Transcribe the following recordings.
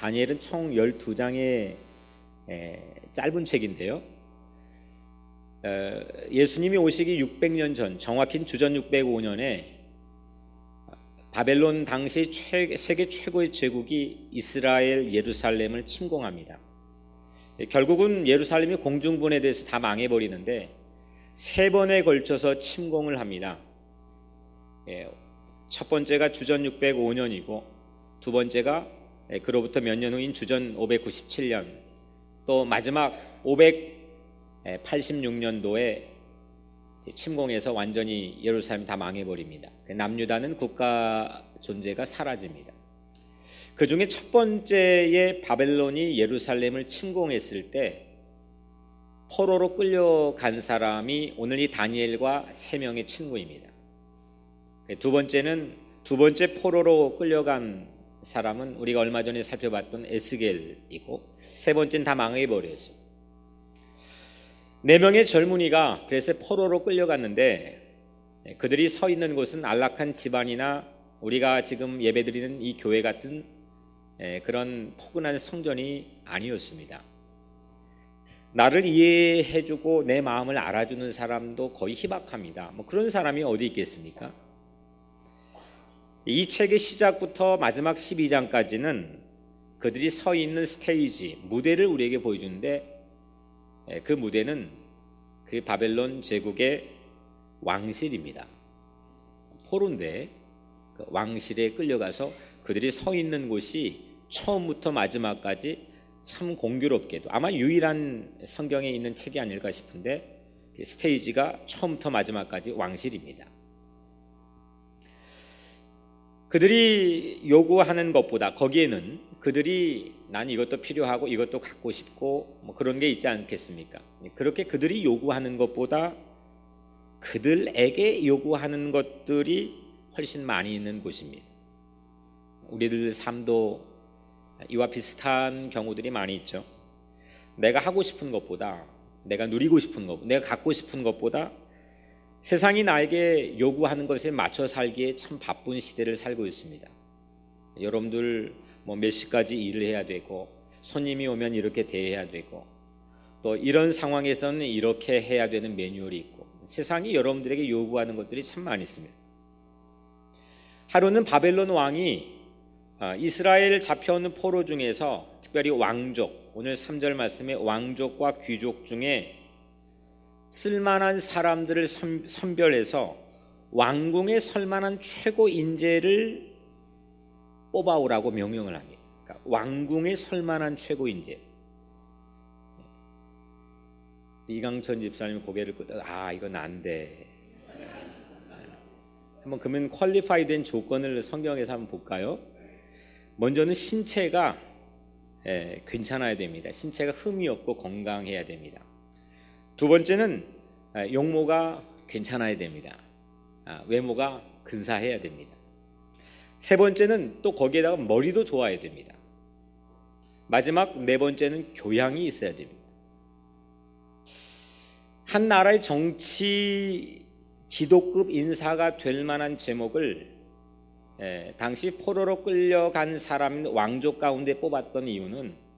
다니엘은 총 12장의 짧은 책인데요. 예수님이 오시기 600년 전, 정확히 주전 605년에 바벨론 당시 세계 최고의 제국이 이스라엘 예루살렘을 침공합니다. 결국은 예루살렘이 공중분해돼서 다 망해버리는데 3번에 걸쳐서 침공을 합니다. 첫 번째가 주전 605년이고 두 번째가 그로부터 몇 년 후인 주전 597년, 또 마지막 586년도에 침공해서 완전히 예루살렘이 다 망해버립니다. 남유다는 국가 존재가 사라집니다. 그 중에 첫 번째의 바벨론이 예루살렘을 침공했을 때 포로로 끌려간 사람이 오늘 이 다니엘과 3명의 친구입니다. 두 번째 포로로 끌려간 사람은 우리가 얼마 전에 살펴봤던 에스겔이고, 세 번째는 다 망해버렸어요. 4명의 젊은이가 그래서 포로로 끌려갔는데 그들이 서 있는 곳은 안락한 집안이나 우리가 지금 예배드리는 이 교회 같은 그런 포근한 성전이 아니었습니다. 나를 이해해주고 내 마음을 알아주는 사람도 거의 희박합니다. 그런 사람이 어디 있겠습니까? 이 책의 시작부터 마지막 12장까지는 그들이 서 있는 스테이지, 무대를 우리에게 보여주는데, 그 무대는 그 바벨론 제국의 왕실입니다. 포로인데 그 왕실에 끌려가서 그들이 서 있는 곳이 처음부터 마지막까지 참 공교롭게도 아마 유일한 성경에 있는 책이 아닐까 싶은데, 스테이지가 처음부터 마지막까지 왕실입니다. 그들이 요구하는 것보다, 거기에는 그들이 난 이것도 필요하고 이것도 갖고 싶고 그런 게 있지 않겠습니까? 그렇게 그들이 요구하는 것보다 그들에게 요구하는 것들이 훨씬 많이 있는 곳입니다. 우리들 삶도 이와 비슷한 경우들이 많이 있죠. 내가 하고 싶은 것보다, 내가 누리고 싶은 것, 내가 갖고 싶은 것보다 세상이 나에게 요구하는 것에 맞춰 살기에 참 바쁜 시대를 살고 있습니다. 여러분들 몇 시까지 일을 해야 되고, 손님이 오면 이렇게 대해야 되고, 또 이런 상황에서는 이렇게 해야 되는 매뉴얼이 있고, 세상이 여러분들에게 요구하는 것들이 참 많이 있습니다. 하루는 바벨론 왕이 이스라엘 잡혀오는 포로 중에서 특별히 왕족, 오늘 3절 말씀에 왕족과 귀족 중에 쓸만한 사람들을 선별해서 왕궁에 설만한 최고 인재를 뽑아오라고 명령을 합니다. 그러니까 왕궁에 설만한 최고 인재. 이강천 집사님이 고개를 끄덕, 이건 안 돼. 한번 그러면 퀄리파이 된 조건을 성경에서 한번 볼까요? 먼저는 신체가 괜찮아야 됩니다. 신체가 흠이 없고 건강해야 됩니다. 두 번째는 용모가 괜찮아야 됩니다. 외모가 근사해야 됩니다. 세 번째는 또 거기에다가 머리도 좋아야 됩니다. 마지막 4번째는 교양이 있어야 됩니다. 한 나라의 정치 지도급 인사가 될 만한 제목을 당시 포로로 끌려간 사람 왕족 가운데 뽑았던 이유는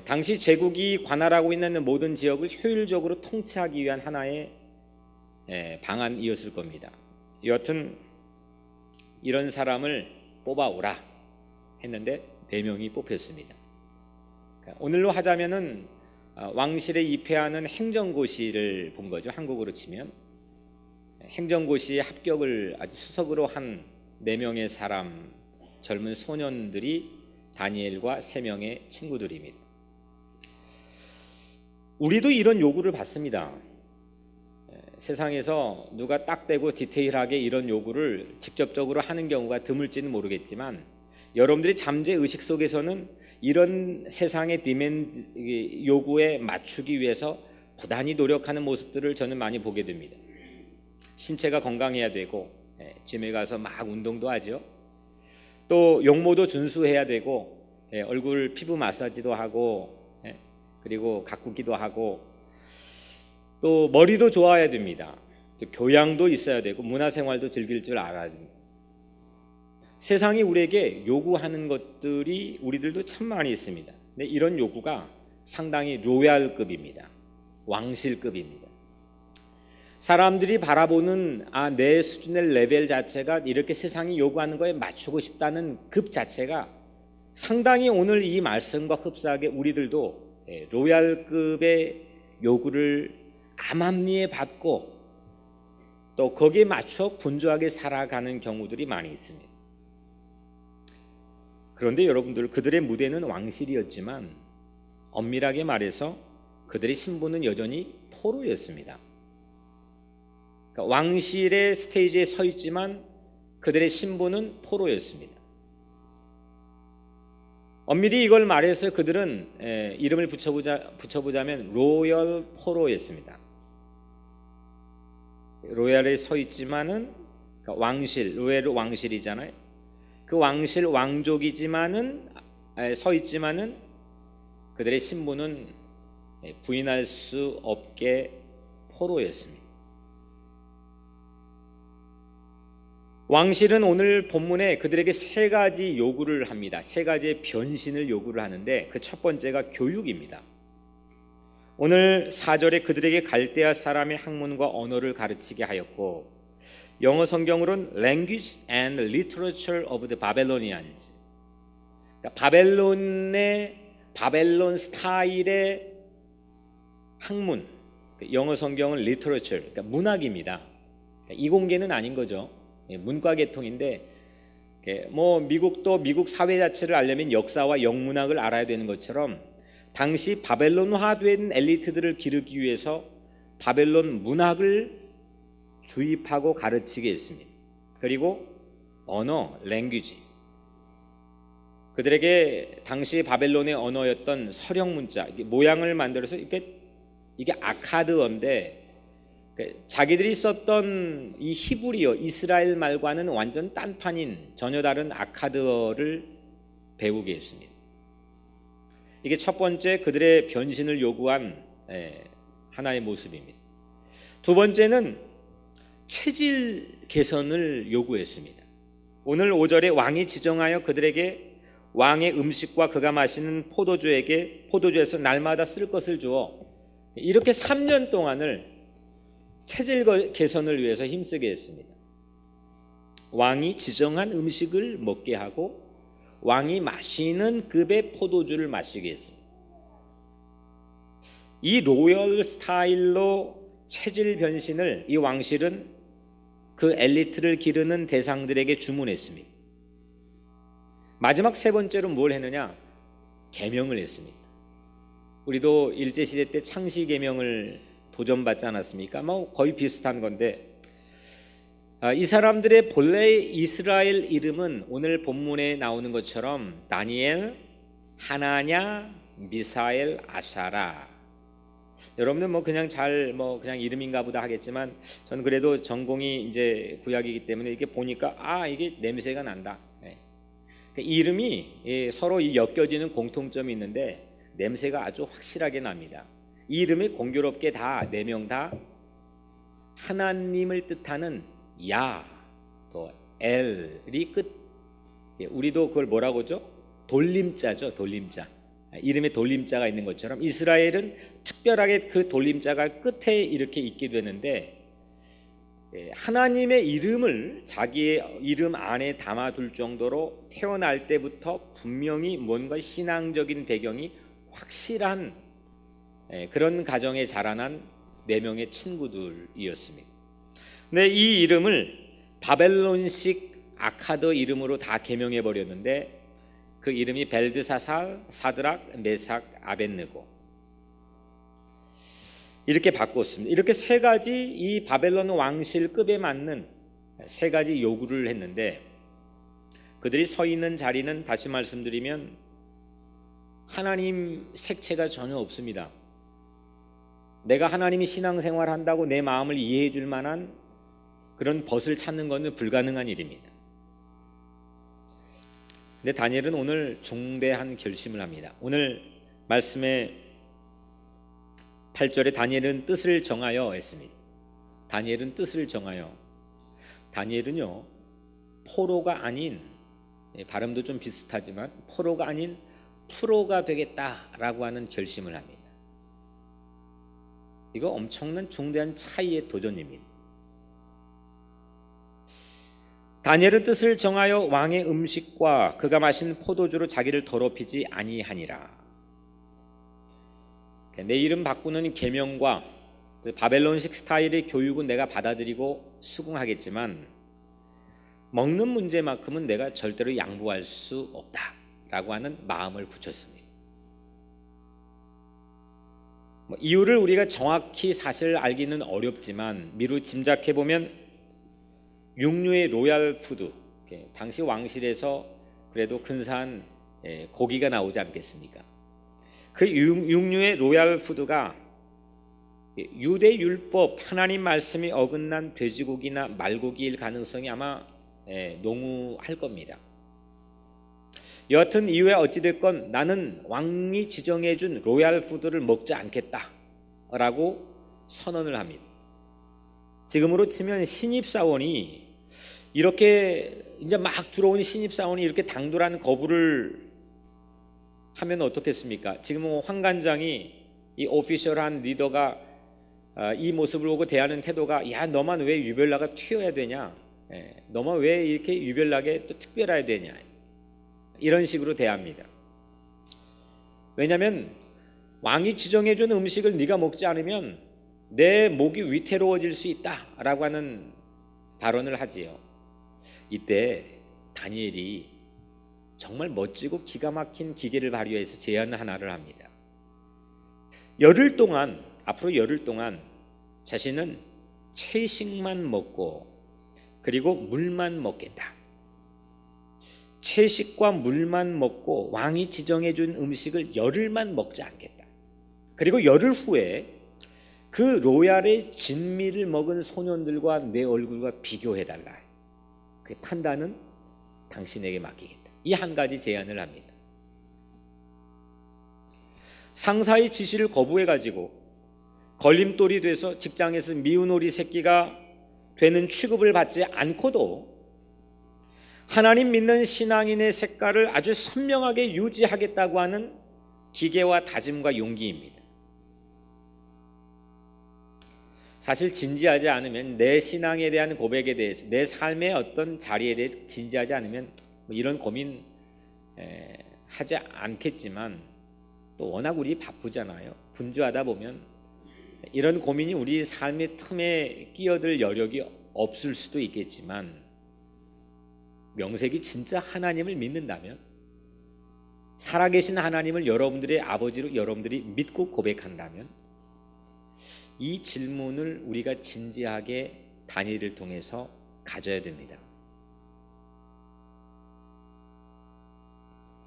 당시 제국이 관할하고 있는 모든 지역을 효율적으로 통치하기 위한 하나의 방안이었을 겁니다. 여튼 이런 사람을 뽑아오라 했는데 4명이 뽑혔습니다. 오늘로 하자면은 왕실에 입회하는 행정고시를 본 거죠. 한국으로 치면 행정고시에 합격을 아주 수석으로 한 4명의 사람, 젊은 소년들이 다니엘과 3명의 친구들입니다. 우리도 이런 요구를 받습니다. 세상에서 누가 딱 떼고 디테일하게 이런 요구를 직접적으로 하는 경우가 드물지는 모르겠지만, 여러분들이 잠재의식 속에서는 이런 세상의 디맨드 요구에 맞추기 위해서 부단히 노력하는 모습들을 저는 많이 보게 됩니다. 신체가 건강해야 되고, 짐에 가서 막 운동도 하죠. 또 용모도 준수해야 되고, 얼굴 피부 마사지도 하고, 그리고 가꾸기도 하고, 또 머리도 좋아야 됩니다. 또 교양도 있어야 되고, 문화생활도 즐길 줄 알아야 됩니다. 세상이 우리에게 요구하는 것들이 우리들도 참 많이 있습니다. 근데 이런 요구가 상당히 로얄급입니다. 왕실급입니다. 사람들이 바라보는 내 수준의 레벨 자체가 이렇게 세상이 요구하는 거에 맞추고 싶다는 급 자체가 상당히 오늘 이 말씀과 흡사하게 우리들도 로얄급의 요구를 암암리에 받고 또 거기에 맞춰 분주하게 살아가는 경우들이 많이 있습니다. 그런데 여러분들, 그들의 무대는 왕실이었지만 엄밀하게 말해서 그들의 신분은 여전히 포로였습니다. 그러니까 왕실의 스테이지에 서 있지만 그들의 신분은 포로였습니다. 엄밀히 이걸 말해서 그들은 이름을 붙여보자면 로열 포로였습니다. 로얄에 서 있지만은 그러니까 왕실, 로얄은 왕실이잖아요. 그 왕실 왕족이지만은 서 있지만은 그들의 신분은 부인할 수 없게 포로였습니다. 왕실은 오늘 본문에 그들에게 세 가지 요구를 합니다. 세 가지의 변신을 요구를 하는데 그 첫 번째가 교육입니다. 오늘 4절에 그들에게 갈대아 사람의 학문과 언어를 가르치게 하였고, 영어 성경으로는 Language and Literature of the Babylonians, 그러니까 바벨론 스타일의 학문, 영어 성경은 Literature, 그러니까 문학입니다. 이공계는 아닌 거죠. 문과 계통인데, 뭐 미국도 미국 사회 자체를 알려면 역사와 영문학을 알아야 되는 것처럼 당시 바벨론화된 엘리트들을 기르기 위해서 바벨론 문학을 주입하고 가르치게 했습니다. 그리고 언어, 랭귀지, 그들에게 당시 바벨론의 언어였던 서령 문자, 모양을 만들어서 이게 아카드어인데, 자기들이 썼던 이 히브리어, 이스라엘 말과는 완전 딴판인 전혀 다른 아카드어를 배우게 했습니다. 이게 첫 번째 그들의 변신을 요구한 하나의 모습입니다. 두 번째는 체질 개선을 요구했습니다. 오늘 5절에 왕이 지정하여 그들에게 왕의 음식과 그가 마시는 포도주에서 날마다 쓸 것을 주어 이렇게 3년 동안을 체질 개선을 위해서 힘쓰게 했습니다. 왕이 지정한 음식을 먹게 하고 왕이 마시는 급의 포도주를 마시게 했습니다. 이 로열 스타일로 체질 변신을 이 왕실은 그 엘리트를 기르는 대상들에게 주문했습니다. 마지막 세 번째로 뭘 했느냐? 계명을 했습니다. 우리도 일제시대 때 창시계명을 도전받지 않았습니까? 뭐 거의 비슷한 건데, 이 사람들의 본래의 이스라엘 이름은 오늘 본문에 나오는 것처럼 다니엘, 하나냐, 미사엘, 아샤라. 여러분들 그냥 그냥 이름인가 보다 하겠지만, 저는 그래도 전공이 이제 구약이기 때문에 이게 보니까 이게 냄새가 난다. 이름이 서로 엮여지는 공통점이 있는데 냄새가 아주 확실하게 납니다. 이 이름이 공교롭게 다 4명 다 하나님을 뜻하는 야, 또 엘이 끝. 우리도 그걸 뭐라고 하죠? 돌림자죠. 돌림자. 이름에 돌림자가 있는 것처럼 이스라엘은 특별하게 그 돌림자가 끝에 이렇게 있게 되는데, 하나님의 이름을 자기의 이름 안에 담아둘 정도로 태어날 때부터 분명히 뭔가 신앙적인 배경이 확실한 그런 가정에 자라난 4명의 친구들이었습니다. 근데 이 이름을 바벨론식 아카드 이름으로 다 개명해 버렸는데, 그 이름이 벨드사살, 사드락, 메삭, 아벳느고 이렇게 바꿨습니다. 이렇게 세 가지 이 바벨론 왕실급에 맞는 세 가지 요구를 했는데, 그들이 서 있는 자리는 다시 말씀드리면 하나님 색채가 전혀 없습니다. 내가 하나님이 신앙생활 한다고 내 마음을 이해해 줄 만한 그런 벗을 찾는 것은 불가능한 일입니다. 근데 다니엘은 오늘 중대한 결심을 합니다. 오늘 말씀에 8절에 다니엘은 뜻을 정하여 했습니다. 다니엘은 뜻을 정하여. 다니엘은요, 포로가 아닌 발음도 좀 비슷하지만 포로가 아닌 프로가 되겠다라고 하는 결심을 합니다. 이거 엄청난 중대한 차이의 도전입니다. 다니엘은 뜻을 정하여 왕의 음식과 그가 마신 포도주로 자기를 더럽히지 아니하니라. 내 이름 바꾸는 계명과 바벨론식 스타일의 교육은 내가 받아들이고 수긍하겠지만 먹는 문제만큼은 내가 절대로 양보할 수 없다라고 하는 마음을 굳혔습니다. 이유를 우리가 정확히 사실 알기는 어렵지만 미루 짐작해보면 육류의 로얄 푸드, 당시 왕실에서 그래도 근사한 고기가 나오지 않겠습니까? 그 육류의 로얄 푸드가 유대 율법 하나님 말씀이 어긋난 돼지고기나 말고기일 가능성이 아마 농후할 겁니다. 여하튼 이후에 어찌됐건 나는 왕이 지정해준 로얄 푸드를 먹지 않겠다라고 선언을 합니다. 지금으로 치면 신입사원이 이렇게 이제 막 들어온 신입사원이 이렇게 당돌한 거부를 하면 어떻겠습니까? 지금 황관장이 이 오피셜한 리더가 이 모습을 보고 대하는 태도가 야 너만 왜 유별나가 튀어야 되냐? 너만 왜 이렇게 유별나게 또 특별해야 되냐? 이런 식으로 대합니다. 왜냐하면 왕이 지정해준 음식을 네가 먹지 않으면 내 목이 위태로워질 수 있다라고 하는 발언을 하지요. 이때 다니엘이 정말 멋지고 기가 막힌 기계를 발휘해서 제안 하나를 합니다. 앞으로 열흘 동안 자신은 채식만 먹고 그리고 물만 먹겠다. 채식과 물만 먹고 왕이 지정해준 음식을 열흘만 먹지 않겠다. 그리고 열흘 후에 그 로얄의 진미를 먹은 소년들과 내 얼굴과 비교해달라. 그 판단은 당신에게 맡기겠다. 이 한 가지 제안을 합니다. 상사의 지시를 거부해가지고 걸림돌이 돼서 직장에서 미운 오리 새끼가 되는 취급을 받지 않고도 하나님 믿는 신앙인의 색깔을 아주 선명하게 유지하겠다고 하는 기계와 다짐과 용기입니다. 사실 진지하지 않으면 내 신앙에 대한 고백에 대해서 내 삶의 어떤 자리에 대해 진지하지 않으면 이런 고민 하지 않겠지만 또 워낙 우리 바쁘잖아요. 분주하다 보면 이런 고민이 우리 삶의 틈에 끼어들 여력이 없을 수도 있겠지만 명색이 진짜 하나님을 믿는다면 살아계신 하나님을 여러분들의 아버지로 여러분들이 믿고 고백한다면 이 질문을 우리가 진지하게 다니엘을 통해서 가져야 됩니다.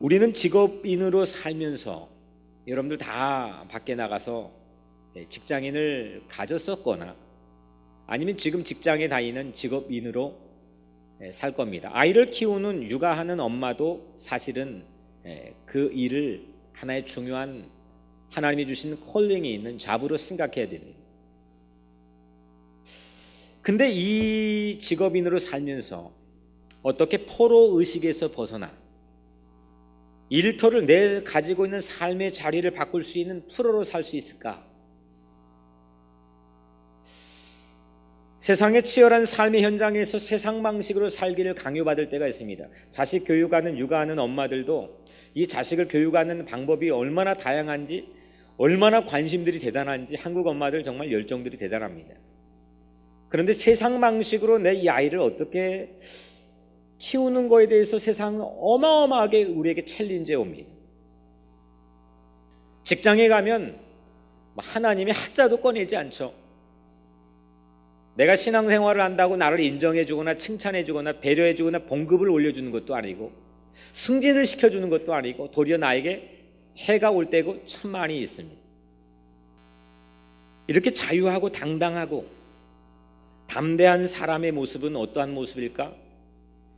우리는 직업인으로 살면서 여러분들 다 밖에 나가서 직장인을 가졌었거나 아니면 지금 직장에 다니는 직업인으로 살 겁니다. 아이를 키우는 육아하는 엄마도 사실은 그 일을 하나의 중요한 하나님이 주신 콜링이 있는 잡으로 생각해야 됩니다. 근데 이 직업인으로 살면서 어떻게 포로 의식에서 벗어나 일터를 내 가지고 있는 삶의 자리를 바꿀 수 있는 프로로 살 수 있을까? 세상의 치열한 삶의 현장에서 세상 방식으로 살기를 강요받을 때가 있습니다. 자식 교육하는 육아하는 엄마들도 이 자식을 교육하는 방법이 얼마나 다양한지 얼마나 관심들이 대단한지 한국 엄마들 정말 열정들이 대단합니다. 그런데 세상 방식으로 내 이 아이를 어떻게 키우는 거에 대해서 세상은 어마어마하게 우리에게 챌린지해 옵니다. 직장에 가면 하나님이 하자도 꺼내지 않죠. 내가 신앙생활을 한다고 나를 인정해주거나 칭찬해주거나 배려해주거나 봉급을 올려주는 것도 아니고 승진을 시켜주는 것도 아니고 도리어 나에게 해가 올 때고 참 많이 있습니다. 이렇게 자유하고 당당하고 담대한 사람의 모습은 어떠한 모습일까?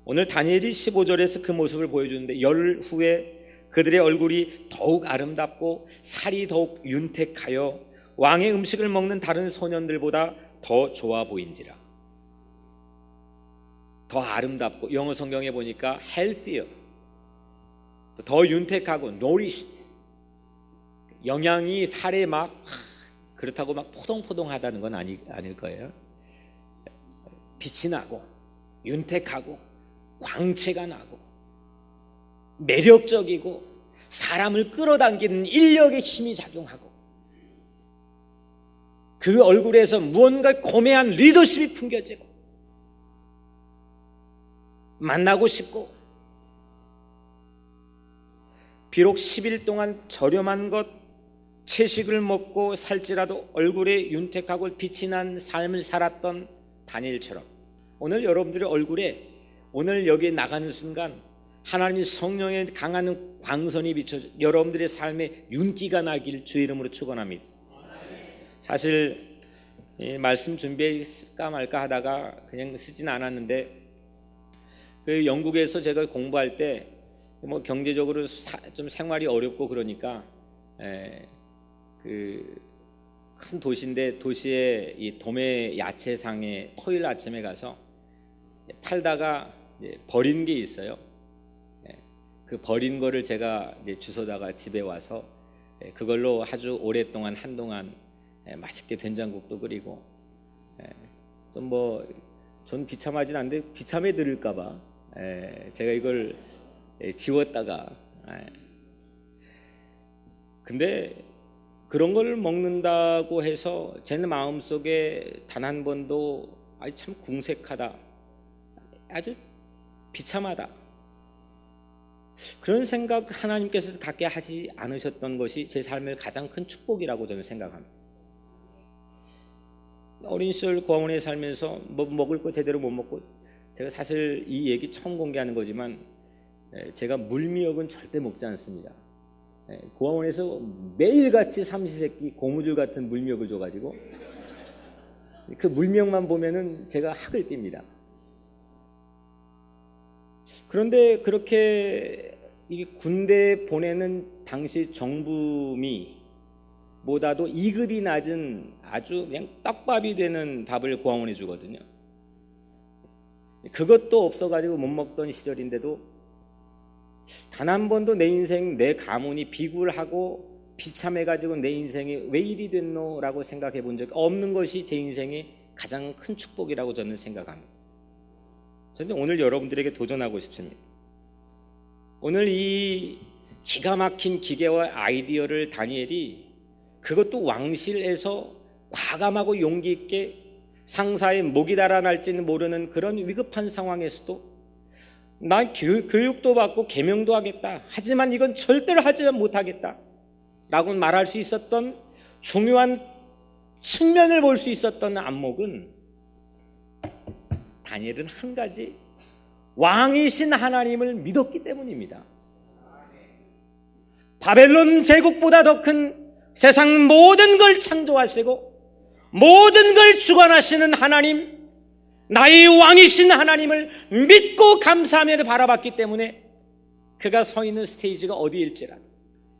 오늘 다니엘이 15절에서 그 모습을 보여주는데 열흘 후에 그들의 얼굴이 더욱 아름답고 살이 더욱 윤택하여 왕의 음식을 먹는 다른 소년들보다 더 좋아 보인지라. 더 아름답고, 영어 성경에 보니까 healthier, 더 윤택하고 nourished, 영양이 살에 막 그렇다고 막 포동포동하다는 건 아닐 거예요. 빛이 나고 윤택하고 광채가 나고 매력적이고 사람을 끌어당기는 인력의 힘이 작용하고, 그 얼굴에서 무언가 고매한 리더십이 풍겨지고 만나고 싶고, 비록 10일 동안 저렴한 것 채식을 먹고 살지라도 얼굴에 윤택하고 빛이 난 삶을 살았던 다니엘처럼, 오늘 여러분들의 얼굴에, 오늘 여기에 나가는 순간 하나님의 성령의 강한 광선이 비춰 여러분들의 삶에 윤기가 나길 주의 이름으로 축원합니다. 사실 이 말씀 준비할까 말까 하다가 그냥 쓰진 않았는데, 그 영국에서 제가 공부할 때 뭐 경제적으로 좀 생활이 어렵고 그러니까 그 큰 도시인데, 도시의 이 도매 야채상에 토요일 아침에 가서 팔다가 버린 게 있어요. 그 버린 거를 제가 이제 주워다가 집에 와서 그걸로 아주 오랫동안 한동안 맛있게 된장국도 끓이고, 좀 뭐 전 비참하진 않은데 비참해 드릴까봐 제가 이걸 지웠다가, 근데 그런 걸 먹는다고 해서 제 마음속에 단 한 번도 아주 참 궁색하다, 아주 비참하다, 그런 생각 하나님께서 갖게 하지 않으셨던 것이 제 삶의 가장 큰 축복이라고 저는 생각합니다. 어린 시절 고아원에 살면서 뭐 먹을 거 제대로 못 먹고, 제가 사실 이 얘기 처음 공개하는 거지만 제가 물미역은 절대 먹지 않습니다. 고아원에서 매일같이 삼시세끼 고무줄 같은 물미역을 줘가지고 그 물미역만 보면은 제가 학을 띱니다. 그런데 그렇게 이 군대에 보내는 당시 정부미보다도 2급이 낮은 아주 그냥 떡밥이 되는 밥을 고아원에 주거든요. 그것도 없어가지고 못 먹던 시절인데도 단 한 번도 내 인생, 내 가문이 비굴하고 비참해가지고 내 인생이 왜 이리 됐노라고 생각해 본 적 없는 것이 제 인생의 가장 큰 축복이라고 저는 생각합니다. 저는 오늘 여러분들에게 도전하고 싶습니다. 오늘 이 기가 막힌 기계와 아이디어를 다니엘이, 그것도 왕실에서 과감하고 용기 있게 상사의 목이 달아날지는 모르는 그런 위급한 상황에서도 난 교육도 받고 계명도 하겠다, 하지만 이건 절대로 하지 못하겠다 라고 말할 수 있었던 중요한 측면을 볼 수 있었던 안목은, 다니엘은 한 가지, 왕이신 하나님을 믿었기 때문입니다. 바벨론 제국보다 더 큰 세상 모든 걸 창조하시고 모든 걸 주관하시는 하나님, 나의 왕이신 하나님을 믿고 감사하며 바라봤기 때문에 그가 서 있는 스테이지가 어디일지라도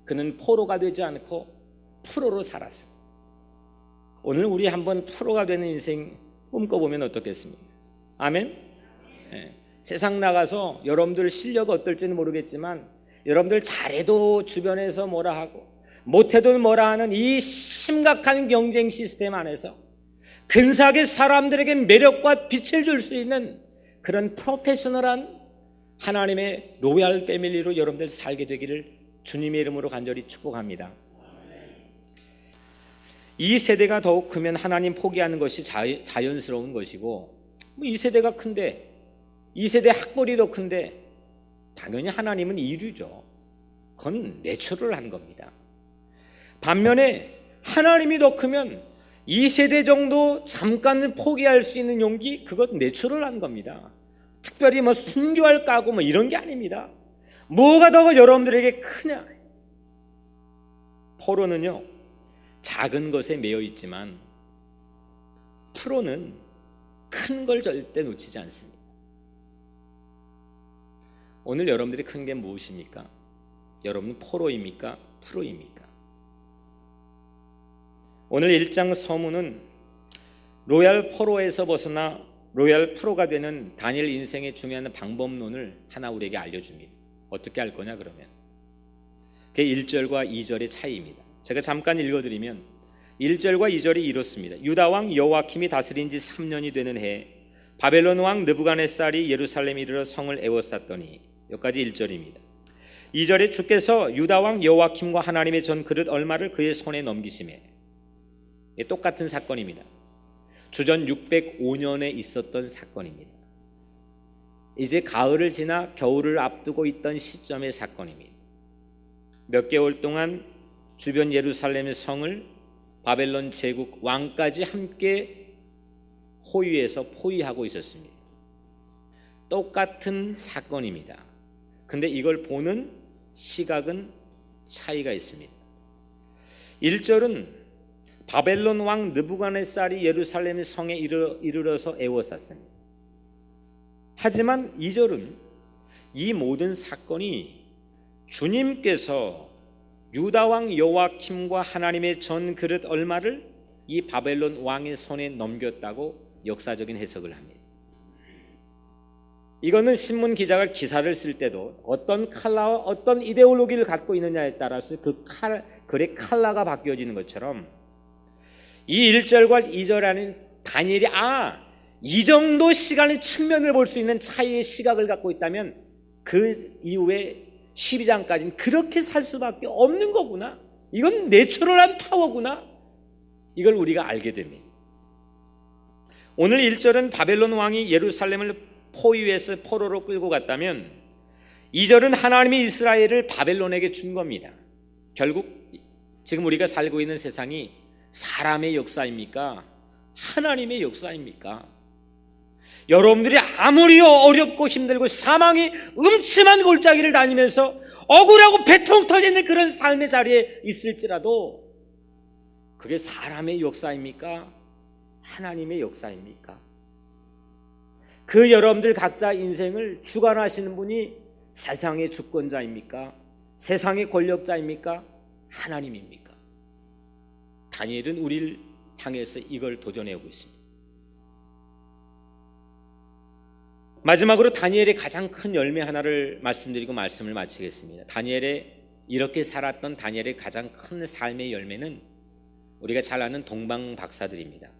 그는 포로가 되지 않고 프로로 살았습니다. 오늘 우리 한번 프로가 되는 인생 꿈꿔보면 어떻겠습니까? 아멘? 세상 나가서 여러분들 실력 어떨지는 모르겠지만, 여러분들 잘해도 주변에서 뭐라 하고 못해도 뭐라 하는 이 심각한 경쟁 시스템 안에서 근사하게 사람들에게 매력과 빛을 줄 수 있는 그런 프로페셔널한 하나님의 로얄 패밀리로 여러분들 살게 되기를 주님의 이름으로 간절히 축복합니다. 이 세대가 더욱 크면 하나님 포기하는 것이 자연스러운 것이고, 이 세대가 큰데, 이 세대 학벌이 더 큰데 당연히 하나님은 이류죠. 그건 내추럴한 겁니다. 반면에 하나님이 더 크면 이 세대 정도 잠깐 포기할 수 있는 용기, 그건 내추럴한 겁니다. 특별히 뭐 순교할 까고 뭐 이런 게 아닙니다. 뭐가 더 여러분들에게 크냐? 포로는요, 작은 것에 매여 있지만 프로는 큰 걸 절대 놓치지 않습니다. 오늘 여러분들이 큰 게 무엇입니까? 여러분은 포로입니까? 프로입니까? 오늘 1장 서문은 로얄 포로에서 벗어나 로얄 프로가 되는 다니엘 인생의 중요한 방법론을 하나 우리에게 알려줍니다. 어떻게 할 거냐 그러면 그게 1절과 2절의 차이입니다. 제가 잠깐 읽어드리면 1절과 2절이 이렇습니다. 유다 왕 여호와킴이 다스린 지 3년이 되는 해에 바벨론 왕 느부갓네살이 예루살렘에 이르러 성을 에워쌌더니, 여기까지 1절입니다. 2절에 주께서 유다 왕 여호와킴과 하나님의 전 그릇 얼마를 그의 손에 넘기시매, 똑같은 사건입니다. 주전 605년에 있었던 사건입니다. 이제 가을을 지나 겨울을 앞두고 있던 시점의 사건입니다. 몇 개월 동안 주변 예루살렘의 성을 바벨론 제국 왕까지 함께 호위해서 포위하고 있었습니다. 똑같은 사건입니다. 근데 이걸 보는 시각은 차이가 있습니다. 1절은 바벨론 왕 느부갓네살이 예루살렘 성에 이르러서 에워쌌습니다. 하지만 2절은 이 모든 사건이 주님께서 유다 왕 여호와킴과 하나님의 전 그릇 얼마를 이 바벨론 왕의 손에 넘겼다고 역사적인 해석을 합니다. 이거는 신문 기자가 기사를 쓸 때도 어떤 컬러와 어떤 이데올로기를 갖고 있느냐에 따라서 그 글의 컬러가 바뀌어지는 것처럼 이 1절과 2절 안에 다니엘이 이 정도 시간의 측면을 볼 수 있는 차이의 시각을 갖고 있다면 그 이후에 12장까지는 그렇게 살 수밖에 없는 거구나. 이건 내추럴한 파워구나. 이걸 우리가 알게 됩니다. 오늘 1절은 바벨론 왕이 예루살렘을 포위해서 포로로 끌고 갔다면 2절은 하나님이 이스라엘을 바벨론에게 준 겁니다. 결국 지금 우리가 살고 있는 세상이 사람의 역사입니까? 하나님의 역사입니까? 여러분들이 아무리 어렵고 힘들고 사망이 음침한 골짜기를 다니면서 억울하고 배통 터지는 그런 삶의 자리에 있을지라도 그게 사람의 역사입니까? 하나님의 역사입니까? 그 여러분들 각자 인생을 주관하시는 분이 세상의 주권자입니까? 세상의 권력자입니까? 하나님입니까? 다니엘은 우리를 향해서 이걸 도전해오고 있습니다. 마지막으로 다니엘의 가장 큰 열매 하나를 말씀드리고 말씀을 마치겠습니다. 이렇게 살았던 다니엘의 가장 큰 삶의 열매는 우리가 잘 아는 동방 박사들입니다.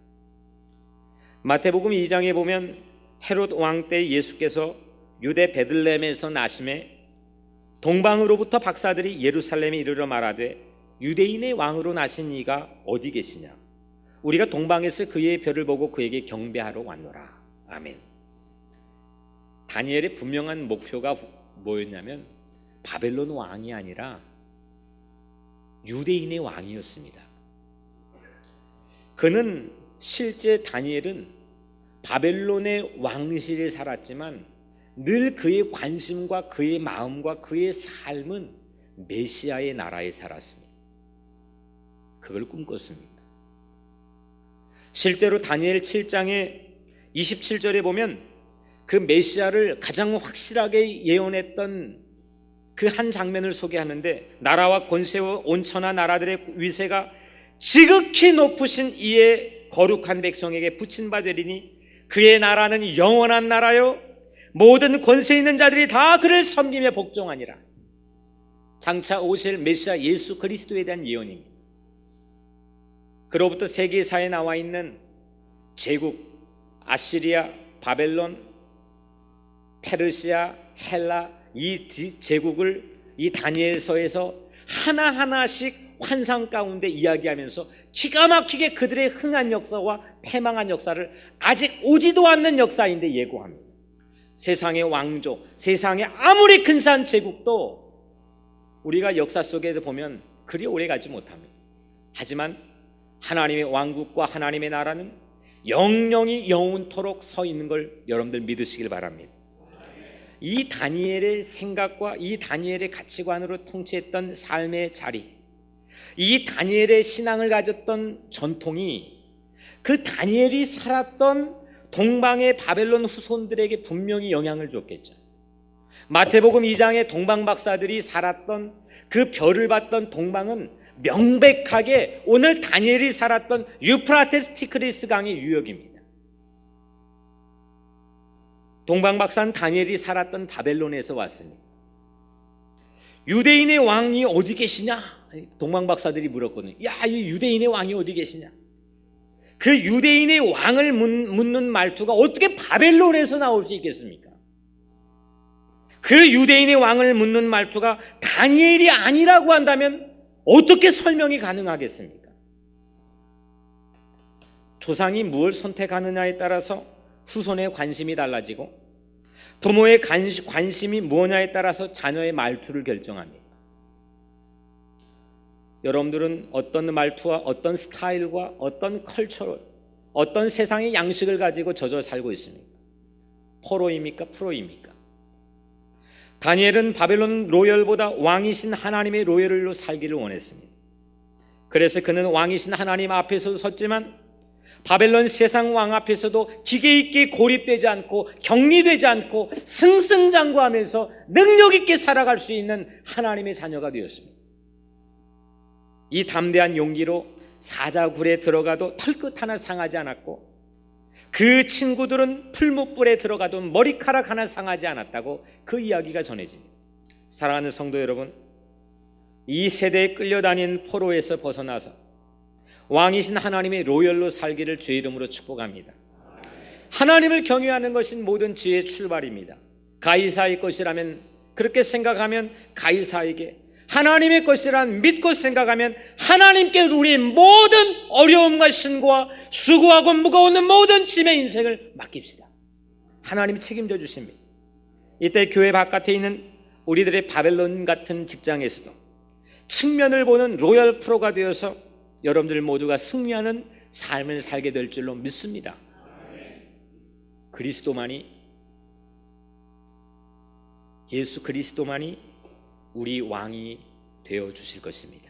마태복음 2장에 보면 헤롯 왕 때 예수께서 유대 베들레헴에서 나심에 동방으로부터 박사들이 예루살렘에 이르러 말하되 유대인의 왕으로 나신 이가 어디 계시냐? 우리가 동방에서 그의 별을 보고 그에게 경배하러 왔노라. 아멘. 다니엘의 분명한 목표가 뭐였냐면 바벨론 왕이 아니라 유대인의 왕이었습니다. 그는 실제 다니엘은 바벨론의 왕실에 살았지만 늘 그의 관심과 그의 마음과 그의 삶은 메시아의 나라에 살았습니다. 그걸 꿈꿨습니다. 실제로 다니엘 7장의 27절에 보면 그 메시아를 가장 확실하게 예언했던 그 한 장면을 소개하는데 나라와 권세와 온천한 나라들의 위세가 지극히 높으신 이의 거룩한 백성에게 붙인 바 되리니 그의 나라는 영원한 나라요 모든 권세 있는 자들이 다 그를 섬기며 복종하니라. 장차 오실 메시아 예수 그리스도에 대한 예언입니다. 그로부터 세계사에 나와 있는 제국 아시리아, 바벨론, 페르시아, 헬라 이 제국을 이 다니엘서에서 하나하나씩 환상 가운데 이야기하면서 기가 막히게 그들의 흥한 역사와 패망한 역사를 아직 오지도 않는 역사인데 예고합니다. 세상의 왕조, 세상의 아무리 근사한 제국도 우리가 역사 속에서 보면 그리 오래 가지 못합니다. 하지만 하나님의 왕국과 하나님의 나라는 영영이 영원토록 서 있는 걸 여러분들 믿으시길 바랍니다. 이 다니엘의 생각과 이 다니엘의 가치관으로 통치했던 삶의 자리, 이 다니엘의 신앙을 가졌던 전통이 그 다니엘이 살았던 동방의 바벨론 후손들에게 분명히 영향을 줬겠죠. 마태복음 2장의 동방 박사들이 살았던 그 별을 봤던 동방은 명백하게 오늘 다니엘이 살았던 유프라테스 티그리스 강의 유역입니다. 동방박사는 다니엘이 살았던 바벨론에서 왔습니다. 유대인의 왕이 어디 계시냐? 동방박사들이 물었거든요. 야, 이 유대인의 왕이 어디 계시냐? 그 유대인의 왕을 묻는 말투가 어떻게 바벨론에서 나올 수 있겠습니까? 그 유대인의 왕을 묻는 말투가 다니엘이 아니라고 한다면 어떻게 설명이 가능하겠습니까? 조상이 무엇을 선택하느냐에 따라서 후손의 관심이 달라지고 부모의 관심이 무엇냐에 따라서 자녀의 말투를 결정합니다. 여러분들은 어떤 말투와 어떤 스타일과 어떤 컬처를, 어떤 세상의 양식을 가지고 젖어 살고 있습니까? 포로입니까? 프로입니까? 다니엘은 바벨론 로열보다 왕이신 하나님의 로열로 살기를 원했습니다. 그래서 그는 왕이신 하나님 앞에서도 섰지만 바벨론 세상 왕 앞에서도 기계 있게 고립되지 않고 격리되지 않고 승승장구하면서 능력 있게 살아갈 수 있는 하나님의 자녀가 되었습니다. 이 담대한 용기로 사자굴에 들어가도 털끝 하나 상하지 않았고 그 친구들은 풀무불에 들어가도 머리카락 하나 상하지 않았다고 그 이야기가 전해집니다. 사랑하는 성도 여러분, 이 세대에 끌려다닌 포로에서 벗어나서 왕이신 하나님의 로열로 살기를 주의 이름으로 축복합니다. 하나님을 경외하는 것은 모든 지혜의 출발입니다. 가이사의 것이라면 그렇게 생각하면 가이사에게, 하나님의 것이란 믿고 생각하면 하나님께 우리의 모든 어려움과 신고와 수고하고 무거운 모든 짐의 인생을 맡깁시다. 하나님이 책임져 주십니다. 이때 교회 바깥에 있는 우리들의 바벨론 같은 직장에서도 측면을 보는 로열 프로가 되어서 여러분들 모두가 승리하는 삶을 살게 될 줄로 믿습니다. 예수 그리스도만이 우리 왕이 되어 주실 것입니다.